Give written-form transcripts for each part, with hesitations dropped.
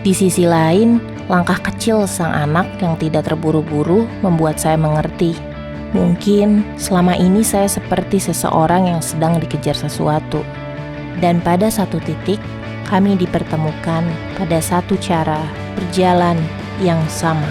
Di sisi lain, langkah kecil sang anak yang tidak terburu-buru membuat saya mengerti. Mungkin selama ini saya seperti seseorang yang sedang dikejar sesuatu. Dan pada satu titik, kami dipertemukan pada satu cara berjalan yang sama.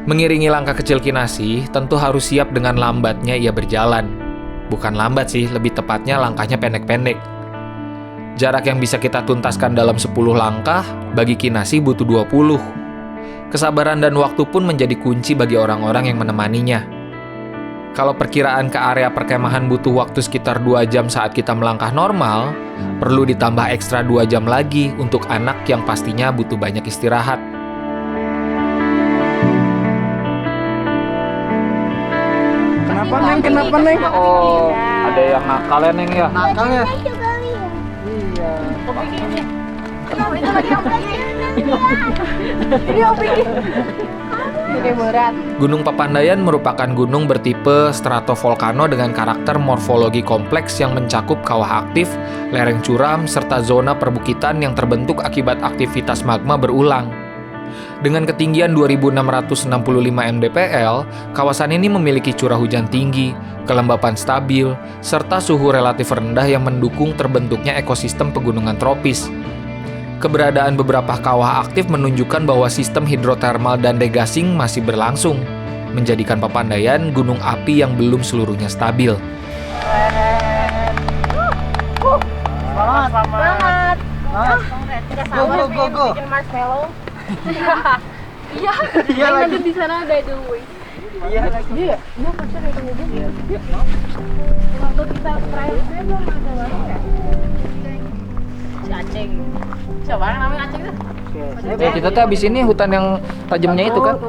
Mengiringi langkah kecil Kinasih, tentu harus siap dengan lambatnya ia berjalan. Bukan lambat sih, lebih tepatnya langkahnya pendek-pendek. Jarak yang bisa kita tuntaskan dalam 10 langkah, bagi Kinasih butuh 20. Kesabaran dan waktu pun menjadi kunci bagi orang-orang yang menemaninya. Kalau perkiraan ke area perkemahan butuh waktu sekitar 2 jam saat kita melangkah normal, perlu ditambah ekstra 2 jam lagi untuk anak yang pastinya butuh banyak istirahat. Kenapa, Neng? Oh, ada yang nakal ya, Neng ya? Nakal ya? Iya. Ini berat. Gunung Papandayan merupakan gunung bertipe stratovolcano dengan karakter morfologi kompleks yang mencakup kawah aktif, lereng curam, serta zona perbukitan yang terbentuk akibat aktivitas magma berulang. Dengan ketinggian 2.665 mdpl, kawasan ini memiliki curah hujan tinggi, kelembapan stabil, serta suhu relatif rendah yang mendukung terbentuknya ekosistem pegunungan tropis. Keberadaan beberapa kawah aktif menunjukkan bahwa sistem hidrotermal dan degasing masih berlangsung, menjadikan Papandayan gunung api yang belum seluruhnya stabil. Selamat. Tidak sabar Go. bikin marshmallow. Iya lagi di sana ada the way. Iya pasti ada kemudian. Waktu kita terakhir belum ada lagi ya. Si Aceng. Coba namanya Aceng tuh. Ya, kita tuh habis ini hutan yang tajamnya itu kan.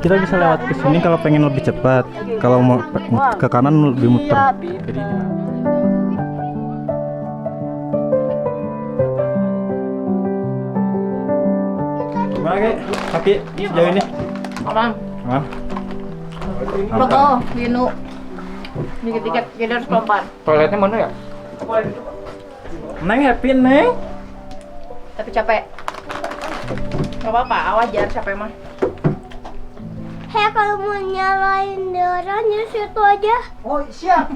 Kita bisa lewat ke sini kalau pengen lebih cepat. Kalau mau ke kanan lebih muter. Jadi gimana kaki sejauh ini? Orang. Aman? Foto, Binu. Dikit-dikit, kita harus pelan-pelan. Toiletnya mana ya? Neng happy, Neng? Tapi capek. Gak apa-apa, wajar capek mah. Hei, kalau mau nyalain darahnya situ aja. Oh, siap.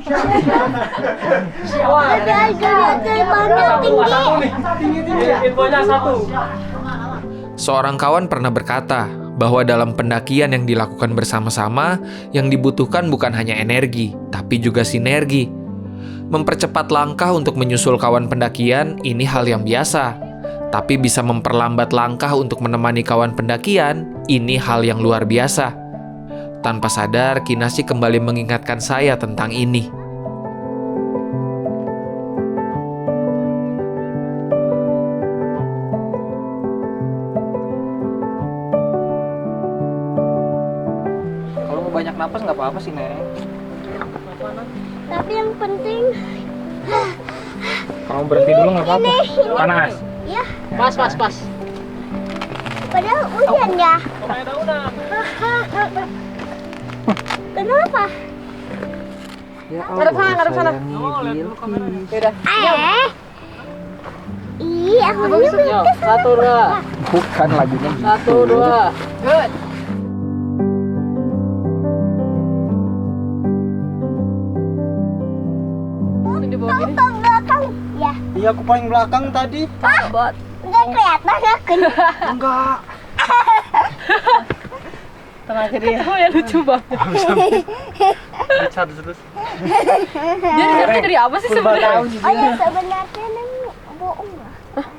Ada aja lihat mana tinggi. Infonya 1. Seorang kawan pernah berkata bahwa dalam pendakian yang dilakukan bersama-sama, yang dibutuhkan bukan hanya energi, tapi juga sinergi. Mempercepat langkah untuk menyusul kawan pendakian, ini hal yang biasa. Tapi bisa memperlambat langkah untuk menemani kawan pendakian, ini hal yang luar biasa. Tanpa sadar, Kinasih kembali mengingatkan saya tentang ini. Kalau mau banyak napas nggak apa-apa sih, Neng. Tapi yang penting Kamu berhenti dulu nggak apa-apa. Panas. ya, Pas. padahal hujan ya. Kenapa? Ya Ngadep sana. Beda. Aku Yo, 1, 2. Bukan lagunya. 1, 2. Good. Di bawah gini. ke belakang. Ya, Iya, aku paling belakang tadi. Sahabat. nggak kelihatan aku. Enggak. Tenang aja dia. Oh ya lucu banget. Bicara terus. Dia disiapnya dari apa sih sebenarnya? Oh ya, sebenarnya Neng bohong nggak?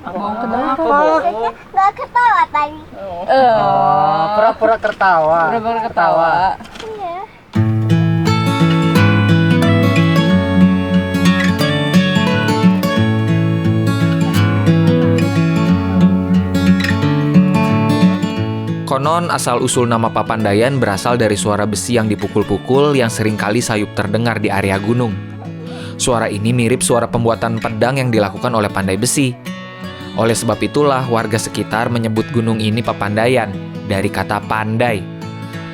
Bohong kenapa? Maksudnya nggak ketawa tadi. Pura-pura tertawa. Bener-bener ketawa. Iya. Konon asal-usul nama Papandayan berasal dari suara besi yang dipukul-pukul yang seringkali sayup terdengar di area gunung. Suara ini mirip suara pembuatan pedang yang dilakukan oleh pandai besi. Oleh sebab itulah warga sekitar menyebut gunung ini Papandayan, dari kata pandai.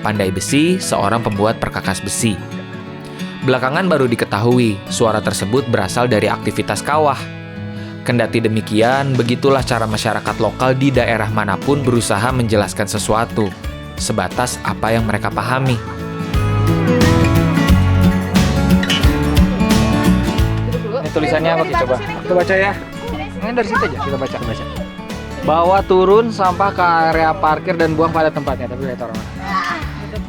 Pandai besi, seorang pembuat perkakas besi. Belakangan baru diketahui, suara tersebut berasal dari aktivitas kawah. Kendati demikian, begitulah cara masyarakat lokal di daerah manapun berusaha menjelaskan sesuatu, sebatas apa yang mereka pahami. Ini tulisannya apa sih coba? Kita baca ya. Ini dari situ aja kita baca. Bawa turun sampah ke area parkir dan buang pada tempatnya. Tapi lihat orang.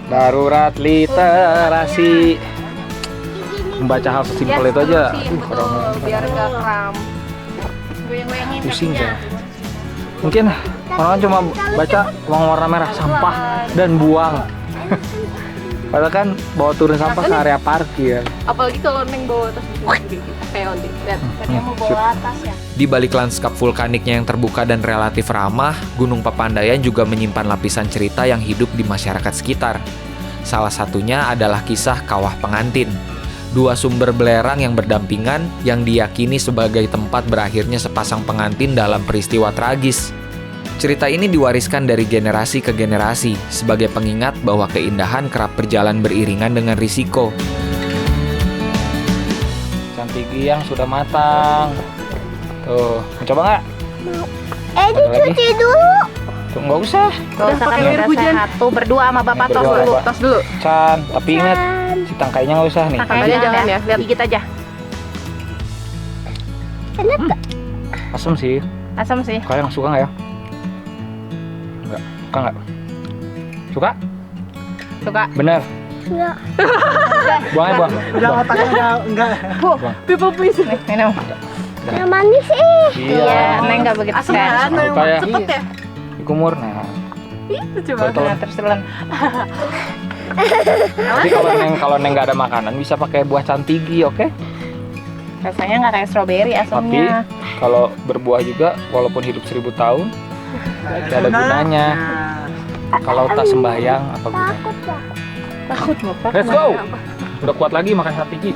Darurat literasi. Membaca hal sesimpel itu aja. Biar gak kram. Pusing saya. Mungkin orang cuma baca uang warna merah sampah dan buang. Padahal kan bawa turun sampah ke area parkir. Apalagi kalau Neng bawa tas gede. Kayak Odi. Lihat, katanya mau bawa tas ya. Di balik lanskap vulkaniknya yang terbuka dan relatif ramah, Gunung Papandayan juga menyimpan lapisan cerita yang hidup di masyarakat sekitar. Salah satunya adalah kisah Kawah Pengantin. Dua sumber belerang yang berdampingan yang diyakini sebagai tempat berakhirnya sepasang pengantin dalam peristiwa tragis. Cerita ini diwariskan dari generasi ke generasi sebagai pengingat bahwa keindahan kerap berjalan beriringan dengan risiko. Cantigi yang sudah matang. Tuh, mau coba nggak? Dicuci dulu. Tuh, nggak usah. Gak usah kan udah sehat. Tuh berdua sama bapak tos Berdua, dulu. Pak. Tos dulu. Can, tapi ingat si tangkainya nggak usah nih. Tangkainya jangan ya. Lihat gigit aja. Asem sih. Asam sih. Kalian suka nggak ya? Enggak. Suka nggak? Suka? Suka. Bener. Enggak. Buang aja, buang. Udah otaknya udah enggak. People please. Nih, minum. Yang manis sih. Iya, Neng gak begitu Asam kan. kan? Suka ya? Cepet ya. Dikumur. Nah. Coba Betul. terus telan. Tapi kalau neng nggak ada makanan bisa pakai buah cantigi, oke? Rasanya nggak kayak strawberry Tapi asamnya. kalau berbuah juga, walaupun hidup 1000 tahun, tidak ada gunanya. Kalau tak sembahyang, apa gunanya? Takut ya. Takut bapak. Let's go! Udah kuat lagi makan cantigi.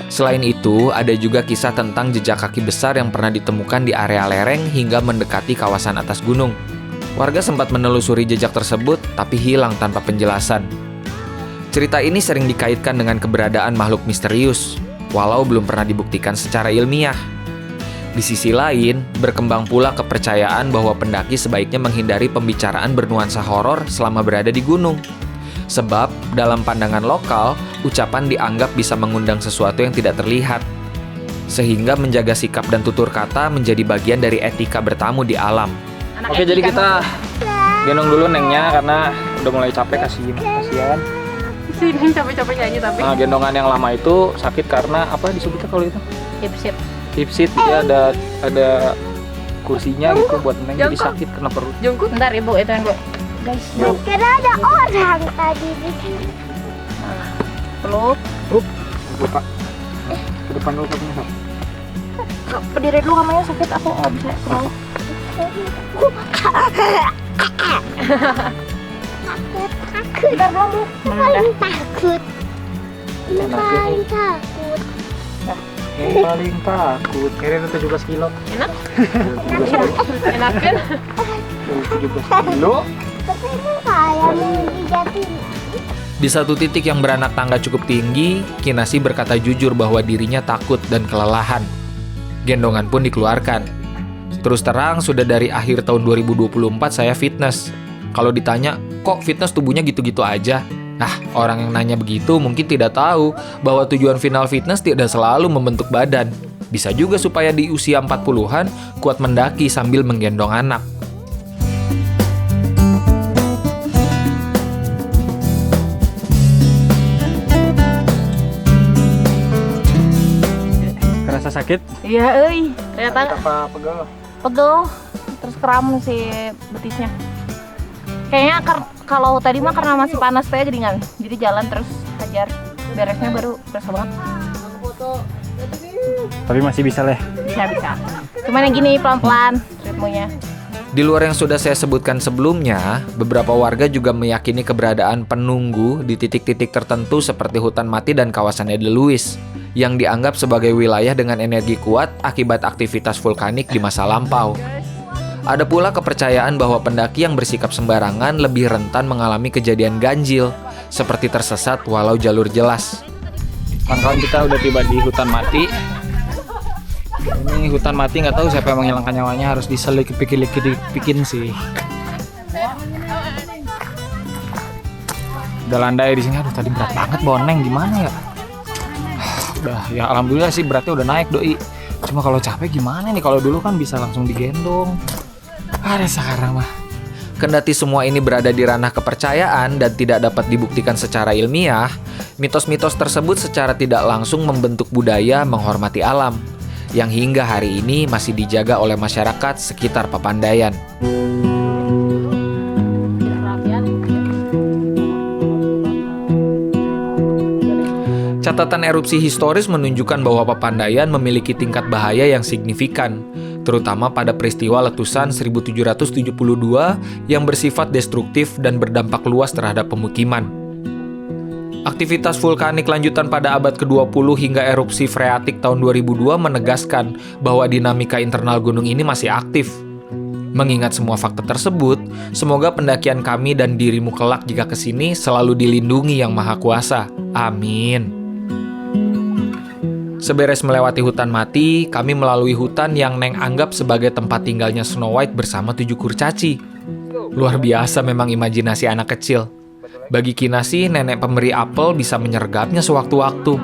Selain itu, ada juga kisah tentang jejak kaki besar yang pernah ditemukan di area lereng hingga mendekati kawasan atas gunung. Warga sempat menelusuri jejak tersebut, tapi hilang tanpa penjelasan. Cerita ini sering dikaitkan dengan keberadaan makhluk misterius, walau belum pernah dibuktikan secara ilmiah. Di sisi lain, berkembang pula kepercayaan bahwa pendaki sebaiknya menghindari pembicaraan bernuansa horor selama berada di gunung. Sebab, dalam pandangan lokal, ucapan dianggap bisa mengundang sesuatu yang tidak terlihat. Sehingga menjaga sikap dan tutur kata menjadi bagian dari etika bertamu di alam. Oke, jadi kita gendong dulu nengnya karena udah mulai capek, kasihan. Sini capek-capek nyanyi tapi. Nah, gendongan yang lama itu sakit karena apa disebutnya kalau itu? Hip-sit. Hip seat, dia ada kursinya gitu buat neng jadi Jongkok. sakit kena perut. Jungkut. Bentar ibu, itu yang bu. Guys, Kira ada orang tadi di sini. peluk. Buka. Ke depan dulu kakinya. Sok. Berdiri dulu kamanya sakit aku nggak bisa. Peluk. Takut. Bentar belum bu. Paling takut. Paling takut. Yang paling takut. Kira itu 17 kilo. Enak? Enak kan? 17 kilo. Tapi ini kayak mau dijatin. Di satu titik yang beranak tangga cukup tinggi, Kinasi berkata jujur bahwa dirinya takut dan kelelahan. Gendongan pun dikeluarkan. Terus terang, sudah dari akhir tahun 2024 saya fitness. Kalau ditanya, kok fitness tubuhnya gitu-gitu aja? Nah, orang yang nanya begitu mungkin tidak tahu bahwa tujuan final fitness tidak selalu membentuk badan. Bisa juga supaya di usia 40-an kuat mendaki sambil menggendong anak. Kerasa sakit? Iya, ternyata Apa pegel? pegel terus kram si betisnya. Kayaknya kalau tadi mah karena masih panas saya geringan. Jadi jalan terus hajar. Beresnya baru berasa banget. Tapi masih bisa leh. Bisa. Cuman yang gini pelan-pelan ritmenya. Di luar yang sudah saya sebutkan sebelumnya, beberapa warga juga meyakini keberadaan penunggu di titik-titik tertentu seperti hutan mati dan kawasan Edelweiss, yang dianggap sebagai wilayah dengan energi kuat akibat aktivitas vulkanik di masa lampau. Ada pula kepercayaan bahwa pendaki yang bersikap sembarangan lebih rentan mengalami kejadian ganjil, seperti tersesat walau jalur jelas. Kawan-kawan, kita udah tiba di hutan mati. Ini hutan mati, nggak tahu siapa yang menghilangkan nyawanya, harus diselidiki-pikin sih. Udah landai di sini. Aduh, tadi berat banget boneng, gimana ya? Udah, ya alhamdulillah sih beratnya udah naik doi. Cuma kalau capek gimana nih? Kalau dulu kan bisa langsung digendong. Ada sekarang mah. Kendati semua ini berada di ranah kepercayaan dan tidak dapat dibuktikan secara ilmiah, mitos-mitos tersebut secara tidak langsung membentuk budaya menghormati alam, yang hingga hari ini masih dijaga oleh masyarakat sekitar Papandayan. Catatan erupsi historis menunjukkan bahwa Papandayan memiliki tingkat bahaya yang signifikan, terutama pada peristiwa letusan 1772 yang bersifat destruktif dan berdampak luas terhadap pemukiman. Aktivitas vulkanik lanjutan pada abad ke-20 hingga erupsi freatik tahun 2002 menegaskan bahwa dinamika internal gunung ini masih aktif. Mengingat semua fakta tersebut, semoga pendakian kami dan dirimu kelak jika kesini selalu dilindungi Yang Maha Kuasa. Amin. Seberes melewati hutan mati, kami melalui hutan yang Neng anggap sebagai tempat tinggalnya Snow White bersama 7 kurcaci. Luar biasa memang imajinasi anak kecil. Bagi Kinasih, nenek pemberi apel bisa menyergapnya sewaktu-waktu.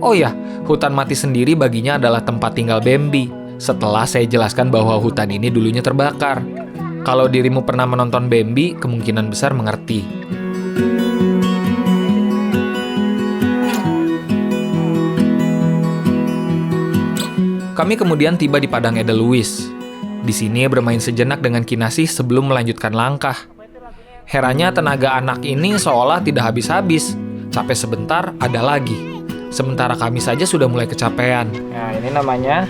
Oh ya, hutan mati sendiri baginya adalah tempat tinggal Bambi, setelah saya jelaskan bahwa hutan ini dulunya terbakar. Kalau dirimu pernah menonton Bambi, kemungkinan besar mengerti. Kami kemudian tiba di Padang Edelweiss. Di sini bermain sejenak dengan Kinasih sebelum melanjutkan langkah. Herannya tenaga anak ini seolah tidak habis-habis. Capek sebentar, ada lagi. Sementara kami saja sudah mulai kecapean. Nah, ini namanya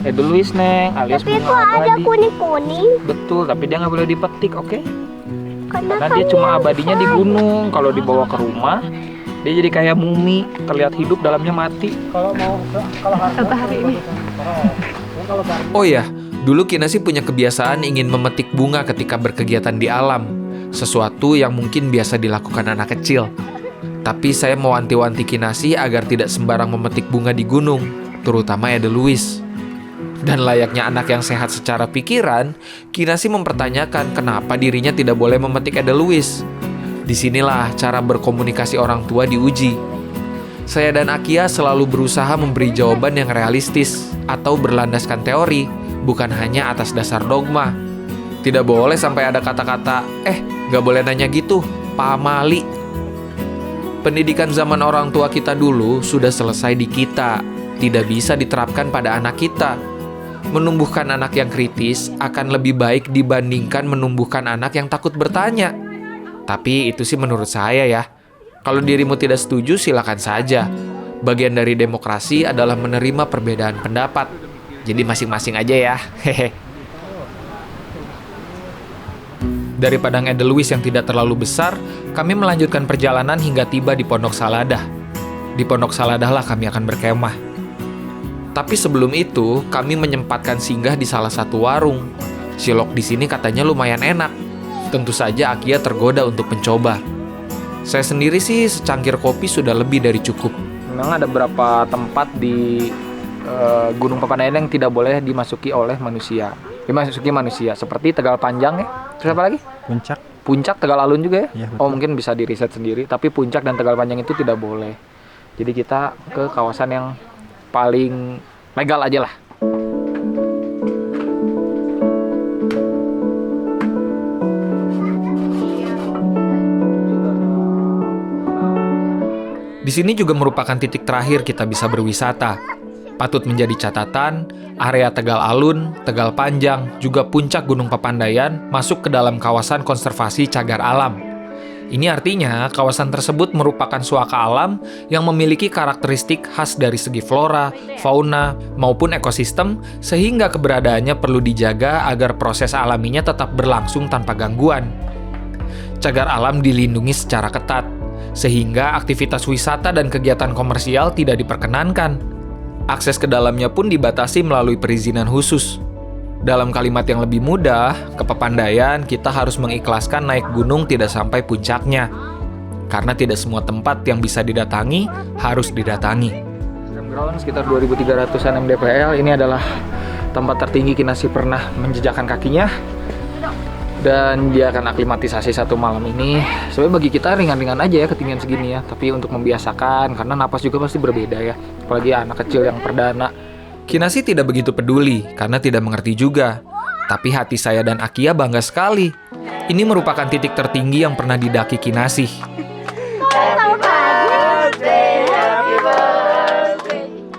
Edelweiss, Neng, alias Tapi kok bunga ada abadi. kuning-kuning? Betul, tapi dia nggak boleh dipetik, oke? Karena Kenapa dia cuma yang abadinya di gunung. Kalau dibawa ke rumah, dia jadi kayak mumi, terlihat hidup, dalamnya mati. Oh ya, dulu Kinasih punya kebiasaan ingin memetik bunga ketika berkegiatan di alam. Sesuatu yang mungkin biasa dilakukan anak kecil. Tapi saya mewanti-wanti Kinasih agar tidak sembarang memetik bunga di gunung, terutama Edelweiss. Dan layaknya anak yang sehat secara pikiran, Kinasih mempertanyakan kenapa dirinya tidak boleh memetik Edelweiss. Disinilah cara berkomunikasi orang tua diuji. Saya dan Akia selalu berusaha memberi jawaban yang realistis atau berlandaskan teori, bukan hanya atas dasar dogma. Tidak boleh sampai ada kata-kata, gak boleh nanya gitu, pamali. Pendidikan zaman orang tua kita dulu sudah selesai di kita, tidak bisa diterapkan pada anak kita. Menumbuhkan anak yang kritis akan lebih baik dibandingkan menumbuhkan anak yang takut bertanya. Tapi itu sih menurut saya ya. Kalau dirimu tidak setuju silakan saja. Bagian dari demokrasi adalah menerima perbedaan pendapat. Jadi masing-masing aja ya. Hehe. Dari Padang Edelweiss yang tidak terlalu besar, kami melanjutkan perjalanan hingga tiba di Pondok Saladah. Di Pondok Saladah lah kami akan berkemah. Tapi sebelum itu, kami menyempatkan singgah di salah satu warung. Cilok di sini katanya lumayan enak. Tentu saja Akia tergoda untuk mencoba. Saya sendiri sih secangkir kopi sudah lebih dari cukup. Memang ada beberapa tempat di Gunung Papandayan yang tidak boleh dimasuki oleh manusia. Dimasuki manusia, seperti Tegal Panjang ya. Terus apa lagi? Puncak, Tegal Alun juga ya? Iya, betul. Oh mungkin bisa di riset sendiri. Tapi Puncak dan Tegal Panjang itu tidak boleh. Jadi kita ke kawasan yang paling legal aja lah. Di sini juga merupakan titik terakhir kita bisa berwisata. Patut menjadi catatan, area Tegal Alun, Tegal Panjang, juga puncak Gunung Papandayan masuk ke dalam kawasan konservasi cagar alam. Ini artinya kawasan tersebut merupakan suaka alam yang memiliki karakteristik khas dari segi flora, fauna, maupun ekosistem, sehingga keberadaannya perlu dijaga agar proses alaminya tetap berlangsung tanpa gangguan. Cagar alam dilindungi secara ketat, sehingga aktivitas wisata dan kegiatan komersial tidak diperkenankan. Akses ke dalamnya pun dibatasi melalui perizinan khusus. Dalam kalimat yang lebih mudah, kepepandaian kita harus mengikhlaskan naik gunung tidak sampai puncaknya. Karena tidak semua tempat yang bisa didatangi, harus didatangi. Campground sekitar 2.300-an mdpl. Ini adalah tempat tertinggi Kinasih pernah menjejakkan kakinya. Dan dia akan aklimatisasi 1 malam ini. Sebenarnya bagi kita ringan-ringan aja ya ketinggian segini ya. Tapi untuk membiasakan, karena napas juga pasti berbeda ya. Apalagi anak kecil yang perdana. Kinasih tidak begitu peduli karena tidak mengerti juga. Tapi hati saya dan Akia bangga sekali. Ini merupakan titik tertinggi yang pernah didaki Kinasih.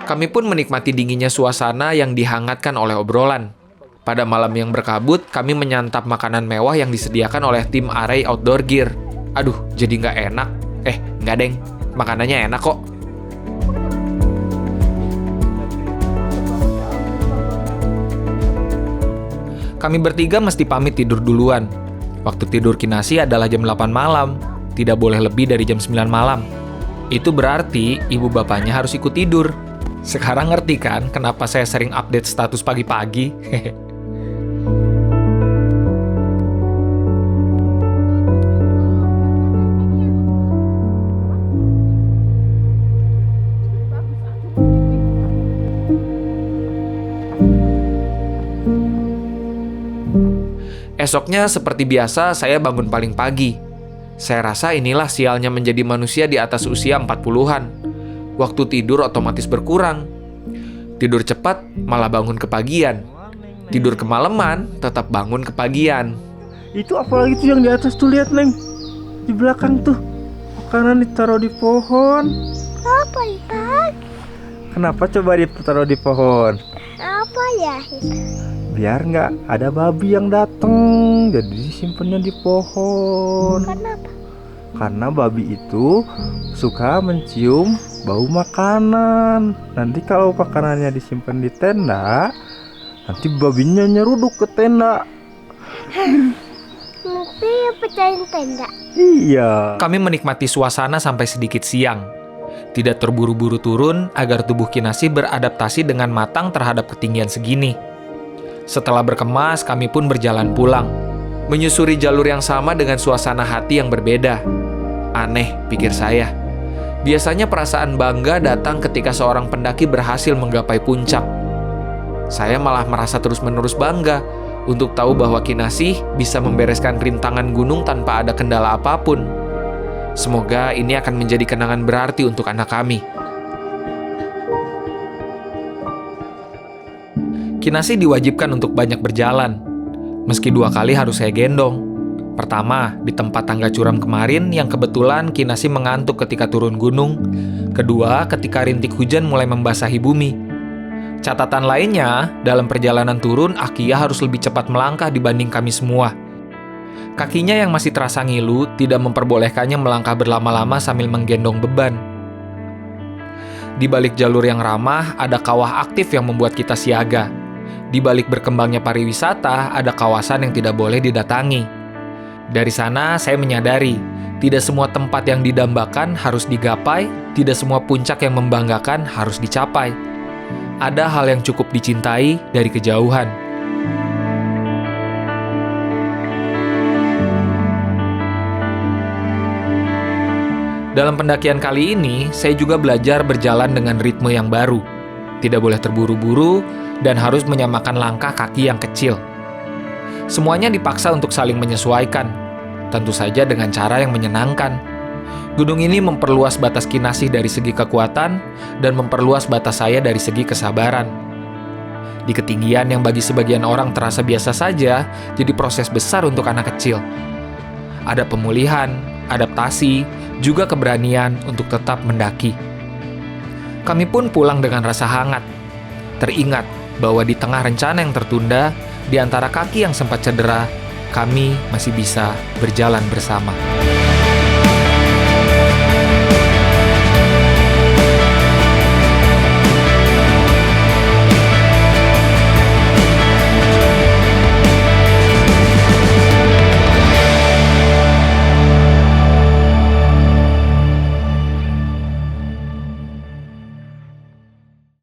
Kami pun menikmati dinginnya suasana yang dihangatkan oleh obrolan. Pada malam yang berkabut, kami menyantap makanan mewah yang disediakan oleh tim Array Outdoor Gear. Aduh, jadi nggak enak. Nggak deng. Makanannya enak kok. Kami bertiga mesti pamit tidur duluan. Waktu tidur Kinasih adalah jam 8 malam. Tidak boleh lebih dari jam 9 malam. Itu berarti ibu bapaknya harus ikut tidur. Sekarang ngerti kan kenapa saya sering update status pagi-pagi? Esoknya seperti biasa saya bangun paling pagi. Saya rasa inilah sialnya menjadi manusia di atas usia 40-an. Waktu tidur otomatis berkurang. Tidur cepat malah bangun kepagian. Tidur kemalaman tetap bangun kepagian. Itu apalagi tuh yang di atas tuh, lihat Neng. Di belakang tuh. Makanan ditaruh di pohon. Apa itu? Kenapa coba ditaruh di pohon? Apa ya itu? Biar nggak ada babi yang datang, jadi disimpannya di pohon. Kenapa? Karena babi itu suka mencium bau makanan. Nanti kalau makanannya disimpan di tenda, nanti babinya nyeruduk ke tenda. Nanti pecahin tenda. Iya. Kami menikmati suasana sampai sedikit siang. Tidak terburu-buru turun agar tubuh Kinasih beradaptasi dengan matang terhadap ketinggian segini. Setelah berkemas, kami pun berjalan pulang. Menyusuri jalur yang sama dengan suasana hati yang berbeda. Aneh, pikir saya. Biasanya perasaan bangga datang ketika seorang pendaki berhasil menggapai puncak. Saya malah merasa terus-menerus bangga untuk tahu bahwa Kinasih bisa membereskan rintangan gunung tanpa ada kendala apapun. Semoga ini akan menjadi kenangan berarti untuk anak kami. Kinasih diwajibkan untuk banyak berjalan. Meski 2 kali harus saya gendong. Pertama, di tempat tangga curam kemarin yang kebetulan Kinasih mengantuk ketika turun gunung. Kedua, ketika rintik hujan mulai membasahi bumi. Catatan lainnya, dalam perjalanan turun, Akia harus lebih cepat melangkah dibanding kami semua. Kakinya yang masih terasa ngilu tidak memperbolehkannya melangkah berlama-lama sambil menggendong beban. Di balik jalur yang ramah, ada kawah aktif yang membuat kita siaga. Di balik berkembangnya pariwisata, ada kawasan yang tidak boleh didatangi. Dari sana, saya menyadari, tidak semua tempat yang didambakan harus digapai, tidak semua puncak yang membanggakan harus dicapai. Ada hal yang cukup dicintai dari kejauhan. Dalam pendakian kali ini, saya juga belajar berjalan dengan ritme yang baru. Tidak boleh terburu-buru, dan harus menyamakan langkah kaki yang kecil. Semuanya dipaksa untuk saling menyesuaikan, tentu saja dengan cara yang menyenangkan. Gunung ini memperluas batas Kinasih dari segi kekuatan, dan memperluas batas saya dari segi kesabaran. Di ketinggian yang bagi sebagian orang terasa biasa saja, jadi proses besar untuk anak kecil. Ada pemulihan, adaptasi, juga keberanian untuk tetap mendaki. Kami pun pulang dengan rasa hangat, teringat bahwa di tengah rencana yang tertunda, di antara kaki yang sempat cedera, kami masih bisa berjalan bersama.